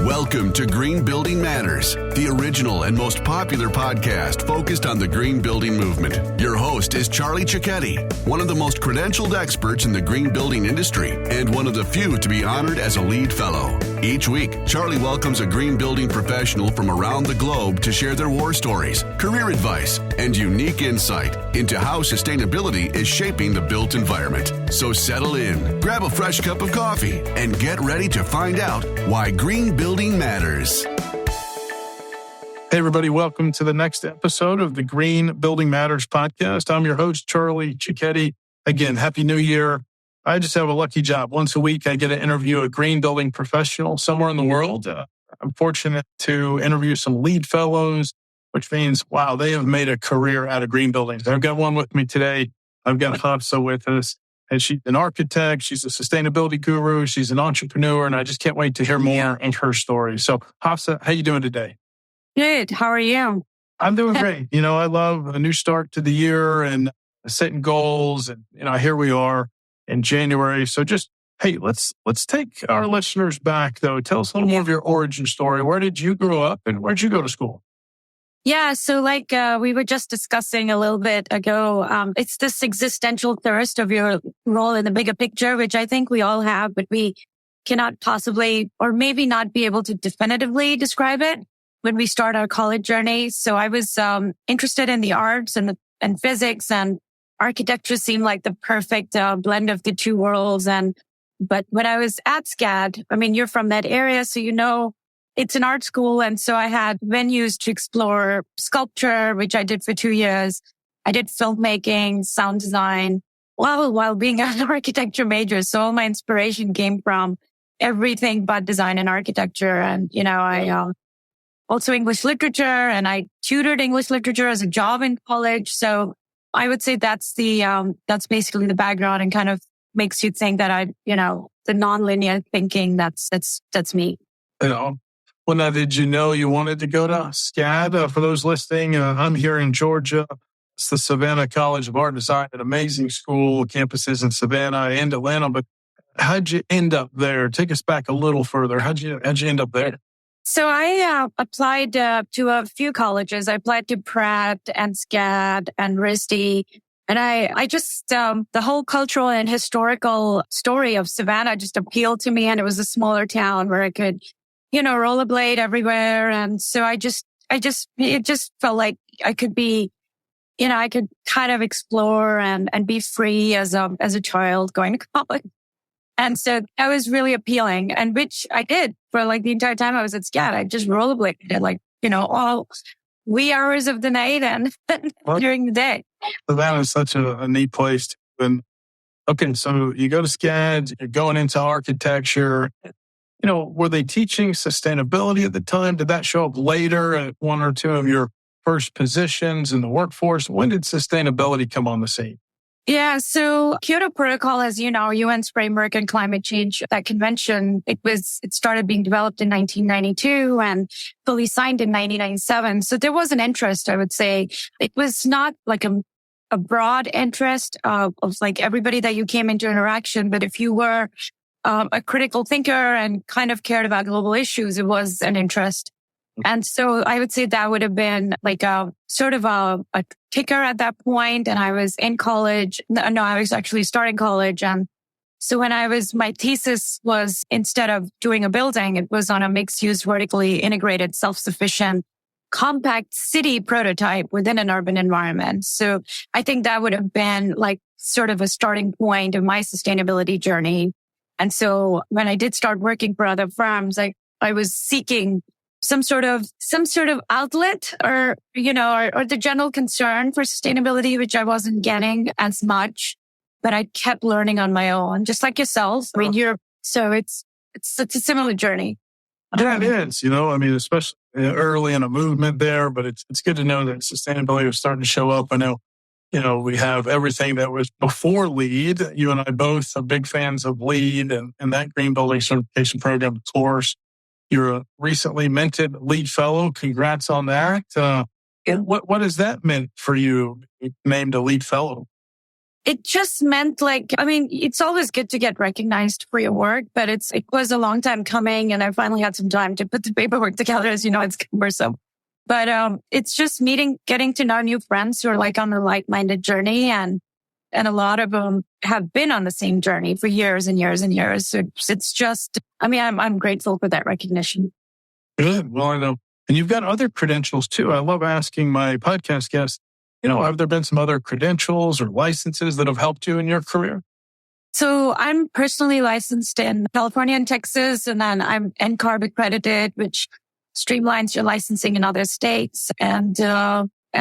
Welcome to Green Building Matters, the original and most popular podcast focused on the green building movement. Your host is Charlie Cicchetti, one of the most credentialed experts in the green building industry and one of the few to be honored as a LEED Fellow. Each week, Charlie welcomes a green building professional from around the globe to share their war stories, career advice, and unique insight into how sustainability is shaping the built environment. So settle in, grab a fresh cup of coffee, and get ready to find out why green building matters. Hey, everybody. Welcome to the next episode of the Green Building Matters podcast. I'm your host, Charlie Cicchetti. Again, Happy New Year. I just have a lucky job. Once a week, I get to interview a green building professional somewhere in the world. I'm fortunate to interview some LEED fellows, which means, wow, they have made a career out of green buildings. I've got one with me today. I've got Hafsa with us. And she's an architect. She's a sustainability guru. She's an entrepreneur. And I just can't wait to hear more in her story. So, Hafsa, how you doing today? Good. How are you? I'm doing great. I love a new start to the year and setting goals. And, here we are in January. So just, hey, let's take our listeners back, though. Tell us a little more of your origin story. Where did you grow up and where'd you go to school? Yeah. So we were just discussing a little bit ago, it's this existential thirst of your role in the bigger picture, which I think we all have, but we cannot possibly or maybe not be able to definitively describe it when we start our college journey. So I was interested in the arts and physics, and architecture seemed like the perfect blend of the two worlds. But when I was at SCAD, you're from that area, so it's an art school. And so I had venues to explore sculpture, which I did for 2 years. I did filmmaking, sound design, while being an architecture major. So all my inspiration came from everything but design and architecture. And, I also English literature, and I tutored English literature as a job in college. So I would say that's basically the background, and kind of makes you think that the nonlinear thinking, that's me. Well, now, did you know you wanted to go to SCAD? For those listening, I'm here in Georgia. It's the Savannah College of Art and Design, an amazing school, campuses in Savannah and Atlanta. But how'd you end up there? Take us back a little further. How'd you end up there? So I applied to a few colleges. I applied to Pratt and SCAD and RISD. And I just, the whole cultural and historical story of Savannah just appealed to me. And it was a smaller town where I could rollerblade everywhere. And so it just felt like I could be, I could kind of explore and be free as a child going to college. And so that was really appealing, and which I did for the entire time I was at SCAD. I just rollerbladed all wee hours of the night and during the day. Savannah is such a neat place. And okay, so you go to SCAD, you're going into architecture. Were they teaching sustainability at the time? Did that show up later at one or two of your first positions in the workforce? When did sustainability come on the scene? Yeah, so Kyoto Protocol, as you know, UN's framework on climate change, that convention, it started being developed in 1992 and fully signed in 1997. So there was an interest, I would say. It was not like a broad interest of everybody that you came into interaction, but if you were a critical thinker and kind of cared about global issues, it was an interest. And so I would say that would have been a sort of a ticker at that point. And I was in college. No, I was actually starting college. And so my thesis was, instead of doing a building, it was on a mixed use, vertically integrated, self-sufficient, compact city prototype within an urban environment. So I think that would have been sort of a starting point of my sustainability journey. And so when I did start working for other firms, I was seeking some sort of outlet or the general concern for sustainability, which I wasn't getting as much, but I kept learning on my own, just like yourself. So it's a similar journey. Yeah, it is, especially early in a movement there, but it's good to know that sustainability was starting to show up. I know, we have everything that was before LEED. You and I both are big fans of LEED and that green building certification program, of course. You're a recently minted LEED fellow. Congrats on that. What has that meant for you, named a LEED fellow? it just meant it's always good to get recognized for your work, but it was a long time coming, and I finally had some time to put the paperwork together. As you know, it's cumbersome. But it's just getting to know new friends who are on a like-minded journey, and a lot of them have been on the same journey for years and years and years. So it's just, I'm grateful for that recognition. Good. Well, I know. And you've got other credentials too. I love asking my podcast guests, have there been some other credentials or licenses that have helped you in your career? So I'm personally licensed in California and Texas, and then I'm NCARB accredited, which streamlines your licensing in other states. And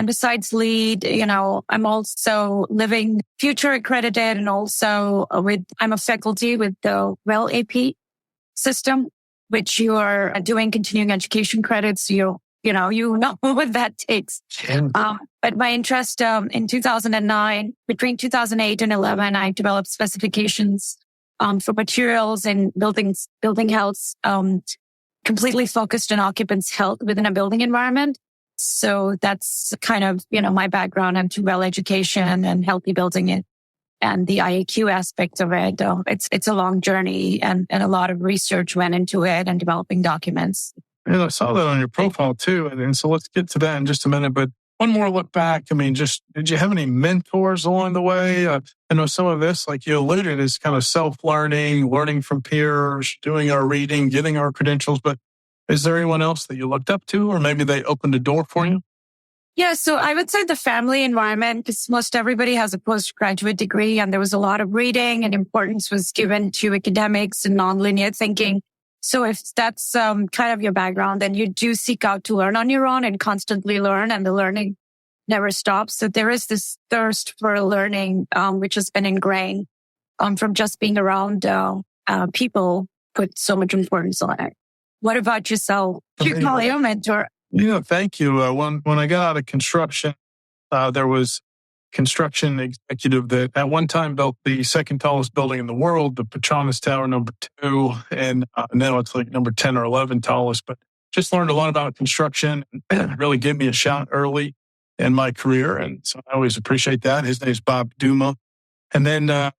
besides LEED, I'm also Living Future accredited, and also I'm a faculty with the WELL AP system, which you are doing continuing education credits. You know what that takes. But my interest in 2009, between 2008 and 11, I developed specifications for materials and building health, completely focused on occupants' health within a building environment. So that's kind of, my background into WELL education and healthy building and the IAQ aspect of it. It's a long journey, and a lot of research went into it and developing documents. And I saw that on your profile too. And so let's get to that in just a minute. But one more look back. Did you have any mentors along the way? I know some of this, like you alluded, is kind of self-learning, learning from peers, doing our reading, getting our credentials. But is there anyone else that you looked up to, or maybe they opened a door for you? Yeah, so I would say the family environment, because most everybody has a postgraduate degree, and there was a lot of reading, and importance was given to academics and nonlinear thinking. So if that's kind of your background, then you do seek out to learn on your own and constantly learn, and the learning never stops. So there is this thirst for learning, which has been ingrained from just being around people, put so much importance on it. What about yourself? You call your mentor? Thank you. When I got out of construction, there was construction executive that at one time built the second tallest building in the world, the Petronas Tower #2, and now it's like number 10 or 11 tallest. But just learned a lot about construction, and really gave me a shot early in my career, and so I always appreciate that. His name's Bob Duma. And then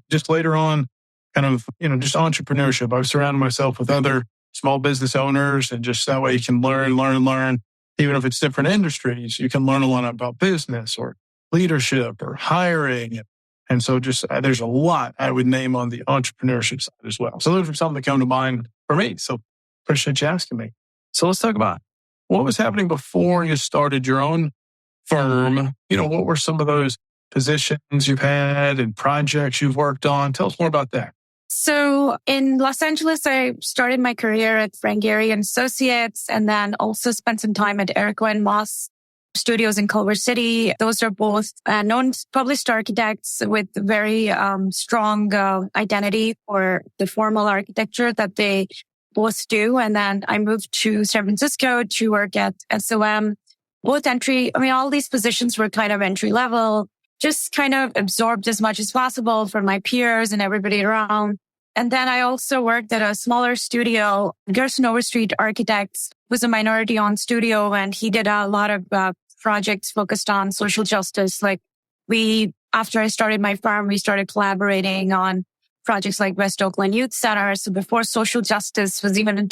just later on, kind of just entrepreneurship. I've surrounded myself with other small business owners, and just that way you can learn. Even if it's different industries, you can learn a lot about business or leadership or hiring. And so just there's a lot I would name on the entrepreneurship side as well. So those are some that come to mind for me. So appreciate you asking me. So let's talk about what was happening before you started your own firm. What were some of those positions you've had and projects you've worked on? Tell us more about that. So in Los Angeles, I started my career at Frank Gehry and Associates, and then also spent some time at Eric and Moss Studios in Culver City. Those are both known published architects with very strong identity for the formal architecture that they both do. And then I moved to San Francisco to work at SOM. Both all these positions were kind of entry level, just kind of absorbed as much as possible from my peers and everybody around. And then I also worked at a smaller studio. Gerson Overstreet Architects was a minority-owned studio, and he did a lot of projects focused on social justice. After I started my firm, we started collaborating on projects like West Oakland Youth Center. So before social justice was even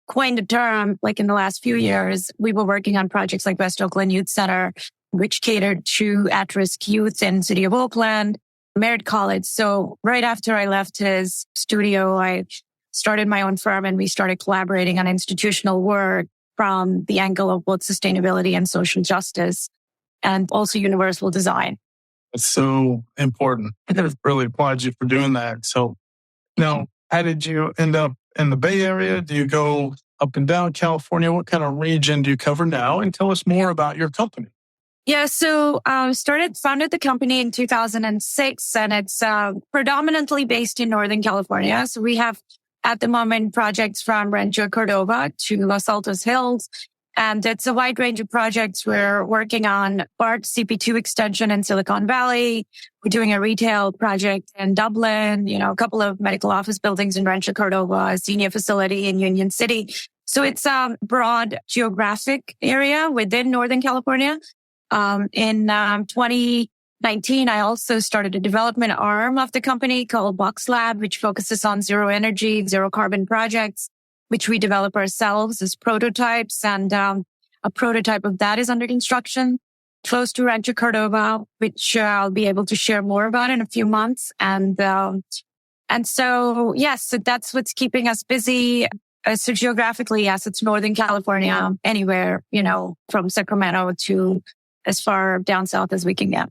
coined a term, like in the last few years, we were working on projects like West Oakland Youth Center, which catered to at-risk youth in the city of Oakland, Merritt College. So right after I left his studio, I started my own firm, and we started collaborating on institutional work from the angle of both sustainability and social justice, and also universal design. It's so important. I really applaud you for doing that. So now, how did you end up in the Bay Area? Do you go up and down California? What kind of region do you cover now? And tell us more about your company. Yeah, so founded the company in 2006, and it's predominantly based in Northern California. So we have at the moment projects from Rancho Cordova to Los Altos Hills, and it's a wide range of projects. We're working on BART CP2 extension in Silicon Valley. We're doing a retail project in Dublin, a couple of medical office buildings in Rancho Cordova, a senior facility in Union City. So it's a broad geographic area within Northern California. In 2019, I also started a development arm of the company called Box Lab, which focuses on zero energy, zero carbon projects, which we develop ourselves as prototypes. And a prototype of that is under construction close to Rancho Cordova, which I'll be able to share more about in a few months. And so, yes, so that's what's keeping us busy. So geographically, yes, it's Northern California, anywhere, from Sacramento to as far down south as we can get.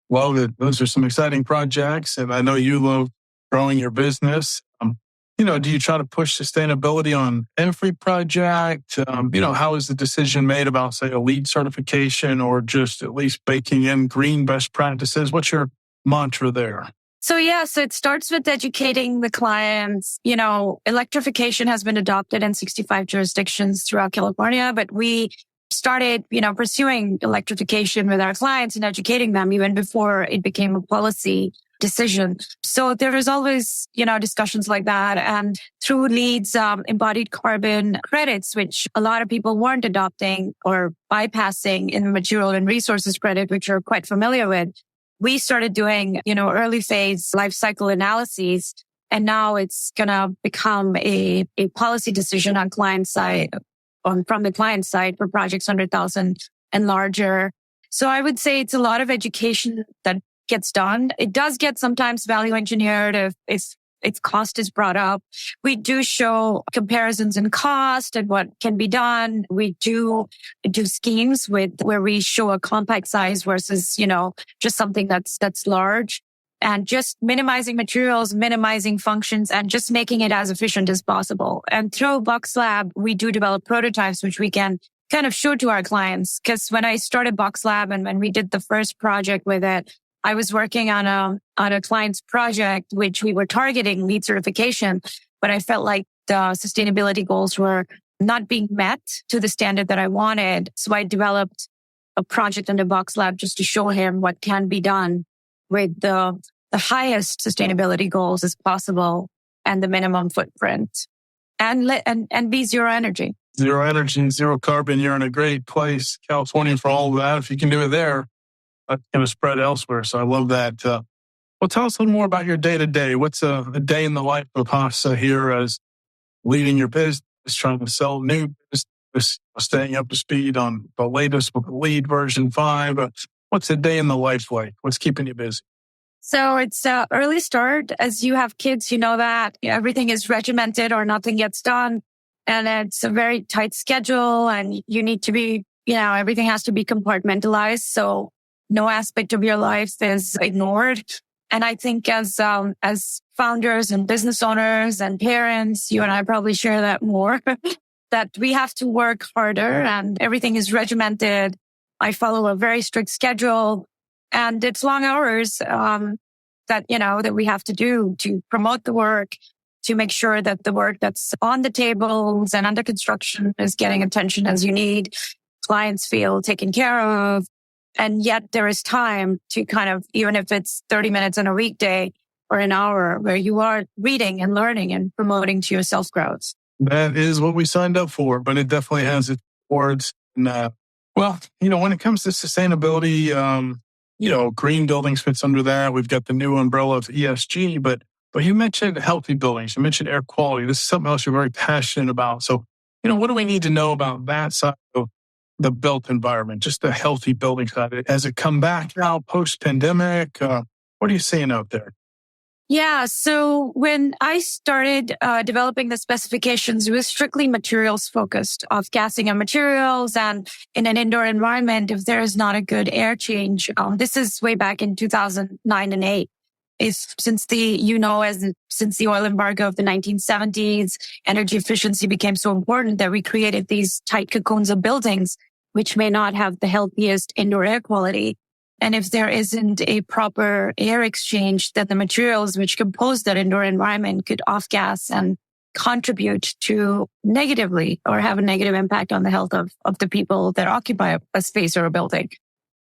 Well, those are some exciting projects. And I know you love growing your business. Do you try to push sustainability on every project? How is the decision made about, say, a LEED certification or just at least baking in green best practices? What's your mantra there? So it starts with educating the clients. Electrification has been adopted in 65 jurisdictions throughout California, but we started, pursuing electrification with our clients and educating them even before it became a policy decision. So there is always, discussions like that. And through LEED's embodied carbon credits, which a lot of people weren't adopting or bypassing in the material and resources credit, which are quite familiar with, we started doing, early phase life cycle analyses. And now it's going to become a policy decision on client side, from the client side for projects 100,000 and larger. So I would say it's a lot of education that gets done. It does get sometimes value engineered if its cost is brought up. We do show comparisons in cost and what can be done. We do schemes where we show a compact size versus, just something that's large, and just minimizing materials, minimizing functions, and just making it as efficient as possible. And through Box Lab, we do develop prototypes, which we can kind of show to our clients. Because when I started Box Lab and when we did the first project with it, I was working on a client's project, which we were targeting LEED certification, but I felt like the sustainability goals were not being met to the standard that I wanted. So I developed a project in the Box Lab just to show him what can be done with the highest sustainability goals as possible and the minimum footprint, and be zero energy. Zero energy, zero carbon. You're in a great place, California, for all of that. If you can do it there, that's going to spread elsewhere. So I love that. Well, tell us a little more about your day-to-day. What's a day in the life of Hafsa here as leading your business, trying to sell new business, staying up to speed on the latest with the LEED version 5? What's a day in the life like? What's keeping you busy? So it's an early start. As you have kids, you know that everything is regimented or nothing gets done. And it's a very tight schedule, and you need to be, everything has to be compartmentalized. So no aspect of your life is ignored. And I think as founders and business owners and parents, you and I probably share that more, that we have to work harder and everything is regimented. I follow a very strict schedule, and it's long hours, that we have to do to promote the work, to make sure that the work that's on the tables and under construction is getting attention as you need. Clients feel taken care of. And yet there is time to kind of, even if it's 30 minutes on a weekday or an hour, where you are reading and learning and promoting to your self-growth. That is what we signed up for, but it definitely has its rewards. And, when it comes to sustainability, green buildings fits under that. We've got the new umbrella of ESG, but you mentioned healthy buildings. You mentioned air quality. This is something else you're very passionate about. So, what do we need to know about that side of the built environment, just the healthy building side? Has it come back now post-pandemic? What are you seeing out there? Yeah. So when I started developing the specifications, it was strictly materials focused, off gassing of materials, and in an indoor environment, if there is not a good air change, this is way back in 2009 and 8. Since the oil embargo of the 1970s, energy efficiency became so important that we created these tight cocoons of buildings, which may not have the healthiest indoor air quality. And if there isn't a proper air exchange, then the materials which compose that indoor environment could off-gas and contribute to negatively or have a negative impact on the health of the people that occupy a space or a building.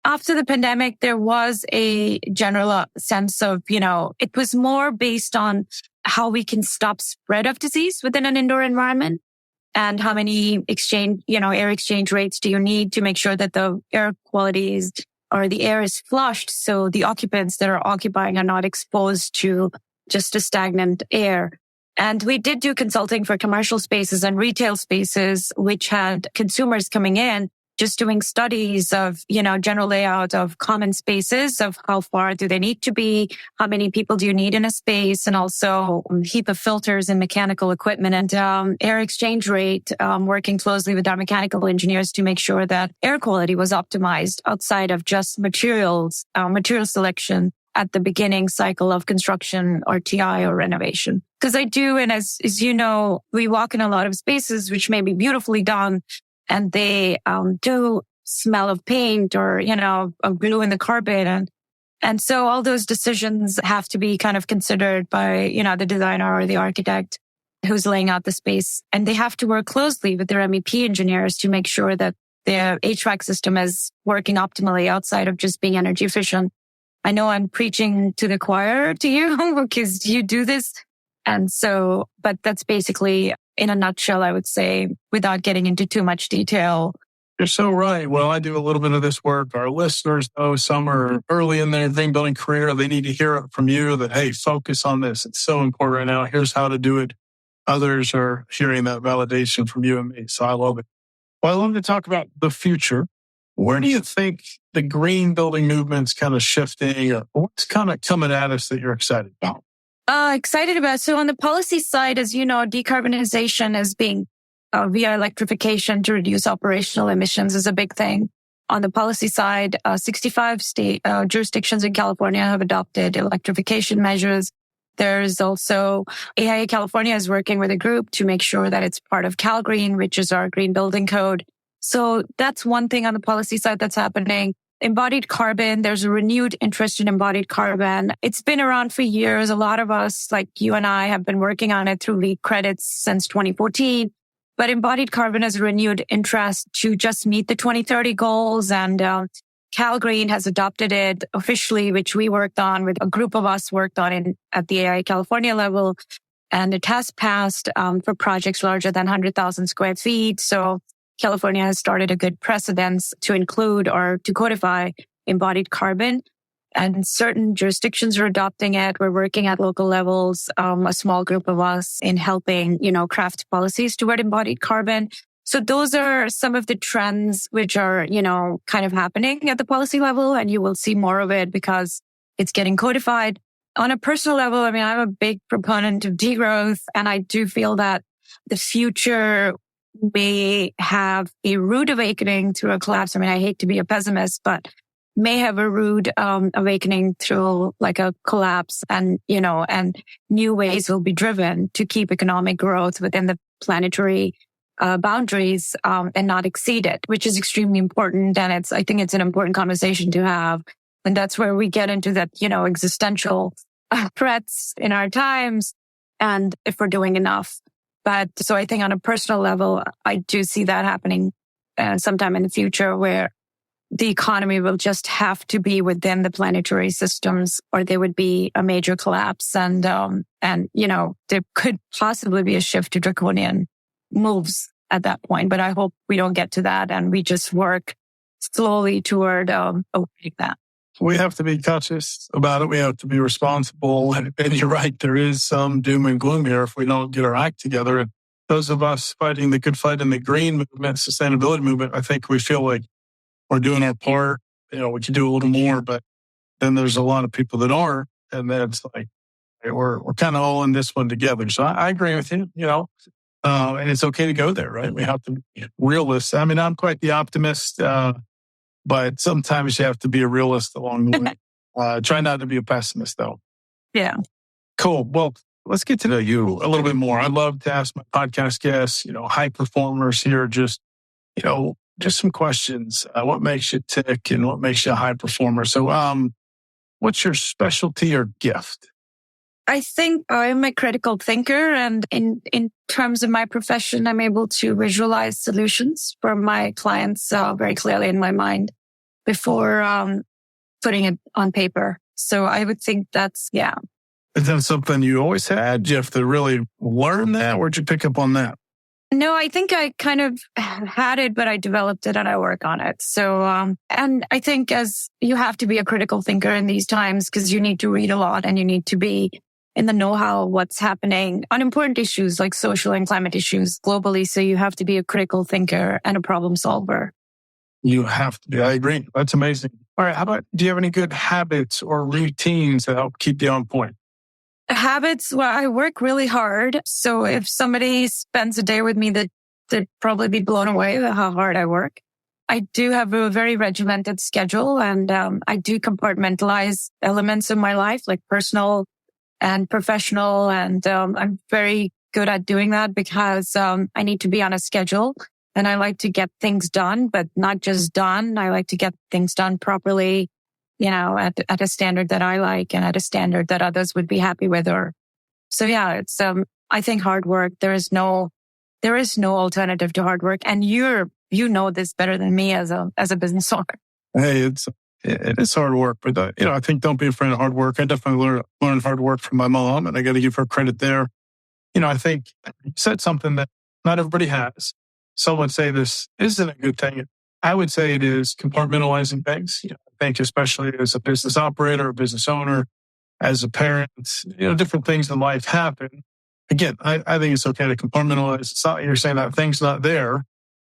After the pandemic, there was a general sense of, it was more based on how we can stop spread of disease within an indoor environment and how many air exchange rates do you need to make sure that the air quality is or the air is flushed. So the occupants that are occupying are not exposed to just a stagnant air. And we did do consulting for commercial spaces and retail spaces, which had consumers coming in, just doing studies of, general layout of common spaces, of how far do they need to be, how many people do you need in a space, and also HEPA filters and mechanical equipment and air exchange rate, working closely with our mechanical engineers to make sure that air quality was optimized outside of just material selection at the beginning cycle of construction or TI or renovation. Because I do, and as you know, we walk in a lot of spaces which may be beautifully done, and they do smell of paint or, of glue in the carpet. And so all those decisions have to be kind of considered by, the designer or the architect who's laying out the space. And they have to work closely with their MEP engineers to make sure that their HVAC system is working optimally outside of just being energy efficient. I know I'm preaching to the choir to you because you do this. And so, but that's basically, in a nutshell, I would say, without getting into too much detail. You're so right. Well, I do a little bit of this work. Our listeners know some are early in their green building career. They need to hear it from you that, hey, focus on this. It's so important right now. Here's how to do it. Others are hearing that validation from you and me. So I love it. Well, I love to talk about the future. Where do you think the green building movement's kind of shifting, or what's kind of coming at us that you're excited about? Excited about. So on the policy side, as you know, decarbonization is being via electrification to reduce operational emissions is a big thing. On the policy side, 65 state jurisdictions in California have adopted electrification measures. There's also AIA California is working with a group to make sure that it's part of CalGreen, which is our green building code. So that's one thing on the policy side that's happening. Embodied carbon, there's a renewed interest in embodied carbon. It's been around for years. A lot of us, like you and I, have been working on it through LEED credits since 2014. But embodied carbon has a renewed interest to just meet the 2030 goals. And CalGreen has adopted it officially, which we worked on with a group of us worked on at the AI California level. And it has passed for projects larger than 100,000 square feet. So California has started a good precedence to include or to codify embodied carbon, and certain jurisdictions are adopting it. We're working at local levels, a small group of us in helping, craft policies toward embodied carbon. So those are some of the trends which are, kind of happening at the policy level, and you will see more of it because it's getting codified. On a personal level, I'm a big proponent of degrowth, and I do feel that the future may have a rude awakening through a collapse. I hate to be a pessimist, but may have a rude awakening through like a collapse, and new ways will be driven to keep economic growth within the planetary boundaries and not exceed it, which is extremely important. And I think it's an important conversation to have. And that's where we get into that, existential threats in our times and if we're doing enough. But so I think on a personal level, I do see that happening sometime in the future where the economy will just have to be within the planetary systems or there would be a major collapse. And there could possibly be a shift to draconian moves at that point. But I hope we don't get to that and we just work slowly toward opening that. We have to be conscious about it. We have to be responsible. And you're right, there is some doom and gloom here if we don't get our act together. And those of us fighting the good fight in the green movement, sustainability movement, I think we feel like we're doing our part. We could do a little more, but then there's a lot of people that aren't. And then it's like, we're kind of all in this one together. So I agree with you, and it's okay to go there, right? We have to be realists. I'm quite the optimist. But sometimes you have to be a realist along the way. Try not to be a pessimist, though. Yeah. Cool. Well, let's get to know you a little bit more. I'd love to ask my podcast guests, high performers here, just some questions. What makes you tick and what makes you a high performer? So, what's your specialty or gift? I think I'm a critical thinker, and in terms of my profession, I'm able to visualize solutions for my clients very clearly in my mind before putting it on paper. So I would think that's, yeah. Is that something you always had? Did you have to really learn that? Where'd you pick up on that? No, I think I kind of had it, but I developed it and I work on it. So, and I think as you have to be a critical thinker in these times because you need to read a lot and you need to be in the know-how of what's happening on important issues like social and climate issues globally. So you have to be a critical thinker and a problem solver. You have to be. I agree. That's amazing. All right. How about, do you have any good habits or routines that help keep you on point? Habits, well, I work really hard. So if somebody spends a day with me, they'd probably be blown away at how hard I work. I do have a very regimented schedule and I do compartmentalize elements of my life, like personal and professional. And I'm very good at doing that because I need to be on a schedule and I like to get things done, but not just done. I like to get things done properly, at a standard that I like and at a standard that others would be happy with. So yeah, it's, I think hard work, there is no alternative to hard work. And you know this better than me as a business owner. Hey, it is hard work, but I think don't be afraid of hard work. I definitely learned hard work from my mom and I got to give her credit there. I think you said something that not everybody has. Some would say this isn't a good thing. I would say it is compartmentalizing things. I think especially as a business operator, a business owner, as a parent, different things in life happen. Again, I think it's okay to compartmentalize. It's not, you're saying that thing's not there.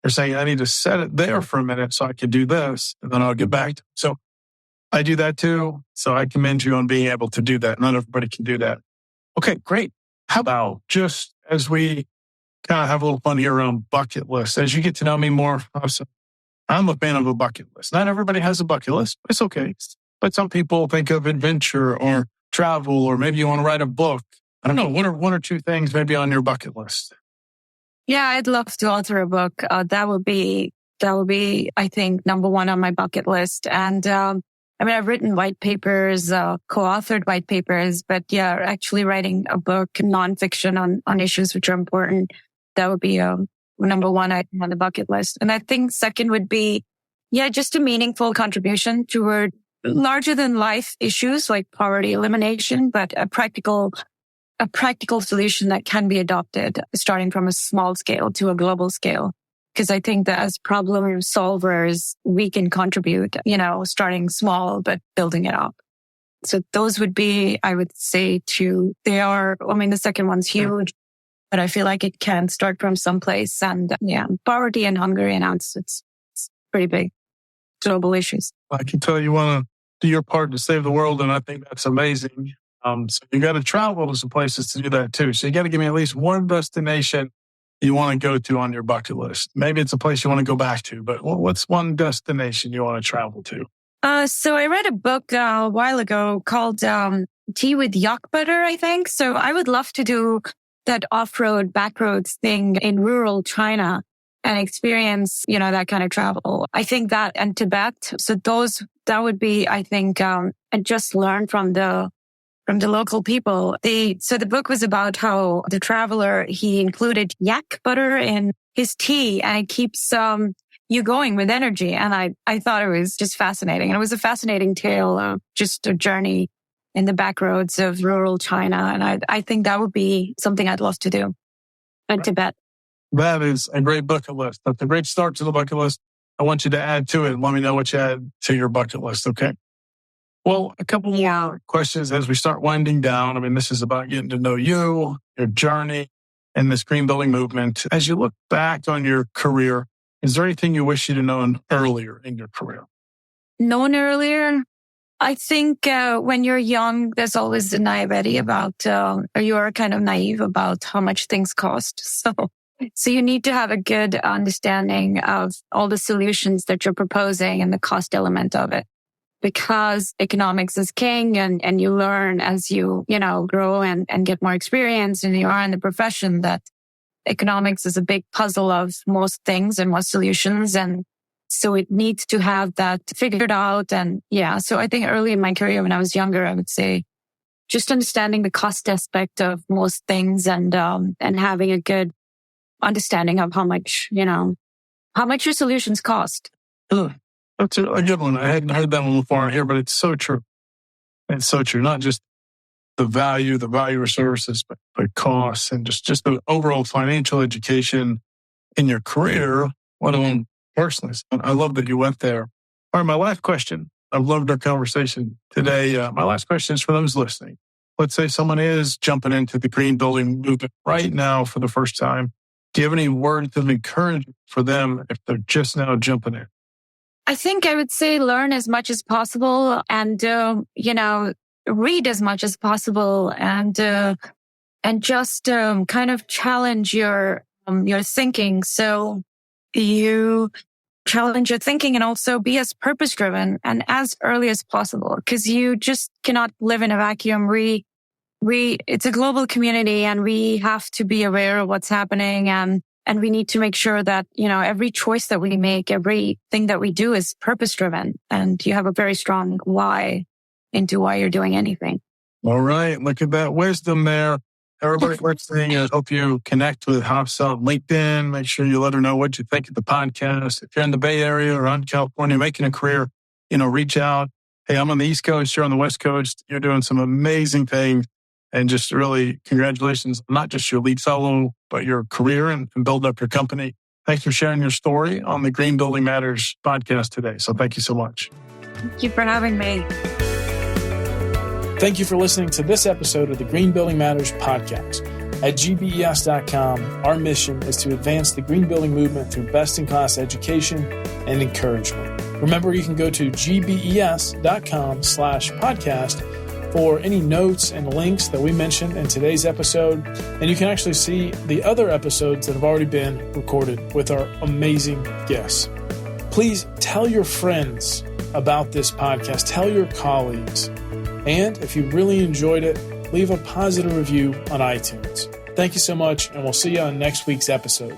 You're saying I need to set it there for a minute so I can do this and then I'll get back to it. So I do that too. So I commend you on being able to do that. Not everybody can do that. Okay, great. How about just as we kind of have a little fun here around bucket lists, as you get to know me more, I'm a fan of a bucket list. Not everybody has a bucket list. It's okay. But some people think of adventure or travel, or maybe you want to write a book. I don't know. What are one or two things maybe on your bucket list? Yeah, I'd love to author a book. That would be, I think, number one on my bucket list. And, I've written white papers, co-authored white papers, but yeah, actually writing a book, nonfiction on issues which are important. That would be, number one item on the bucket list. And I think second would be, just a meaningful contribution toward larger than life issues like poverty elimination, but a practical solution that can be adopted starting from a small scale to a global scale. Because I think that as problem solvers, we can contribute, starting small, but building it up. So those would be, I would say, two. The second one's huge. But I feel like it can start from someplace. And poverty and hunger, it's pretty big global issues. I can tell you want to do your part to save the world. And I think that's amazing. So you got to travel to some places to do that too. So you got to give me at least one destination you want to go to on your bucket list. Maybe it's a place you want to go back to, but what's one destination you want to travel to? So I read a book a while ago called Tea with Yak Butter, I think. So I would love to do that off-road, backroads thing in rural China and experience, that kind of travel. I think that and Tibet. So that would be, I think, and just learn from the local people. So the book was about how the traveler, he included yak butter in his tea and it keeps, you going with energy. And I thought it was just fascinating. And it was a fascinating tale of just a journey in the back roads of rural China. And I think that would be something I'd love to do in Tibet. That is a great bucket list. That's a great start to the bucket list. I want you to add to it. Let me know what you add to your bucket list. Okay. Well, a couple more questions as we start winding down. This is about getting to know you, your journey in this green building movement. As you look back on your career, is there anything you wish you'd have known earlier in your career? Known earlier? I think when you're young, there's always the naivety about, or you are kind of naive about how much things cost. So you need to have a good understanding of all the solutions that you're proposing and the cost element of it. Because economics is king and you learn as you grow and get more experience and you are in the profession that economics is a big puzzle of most things and most solutions. And so it needs to have that figured out. And so I think early in my career when I was younger, I would say just understanding the cost aspect of most things and having a good understanding of how much your solutions cost. That's a good one. I hadn't heard that one before here, but it's so true. It's so true. Not just the value of services, but costs and just the overall financial education in your career, let alone personally. So I love that you went there. All right, my last question. I've loved our conversation today. My last question is for those listening. Let's say someone is jumping into the green building movement right now for the first time. Do you have any words of encouragement for them if they're just now jumping in? I think I would say learn as much as possible and, read as much as possible and just kind of challenge your thinking. So you challenge your thinking and also be as purpose driven and as early as possible, because you just cannot live in a vacuum. It's a global community and we have to be aware of what's happening and we need to make sure that, every choice that we make, everything that we do is purpose driven and you have a very strong why into why you're doing anything. All right. Look at that wisdom there. Everybody listening, I hope you connect with Hafsa on LinkedIn. Make sure you let her know what you think of the podcast. If you're in the Bay Area or on California, making a career, reach out. Hey, I'm on the East Coast. You're on the West Coast. You're doing some amazing things. And just really congratulations, not just your LEED fellow, but your career and build up your company. Thanks for sharing your story on the Green Building Matters podcast today. So thank you so much. Thank you for having me. Thank you for listening to this episode of the Green Building Matters podcast. At gbes.com, our mission is to advance the green building movement through best-in-class education and encouragement. Remember, you can go to gbes.com/podcast for any notes and links that we mentioned in today's episode. And you can actually see the other episodes that have already been recorded with our amazing guests. Please tell your friends about this podcast. Tell your colleagues. And if you really enjoyed it, leave a positive review on iTunes. Thank you so much, and we'll see you on next week's episode.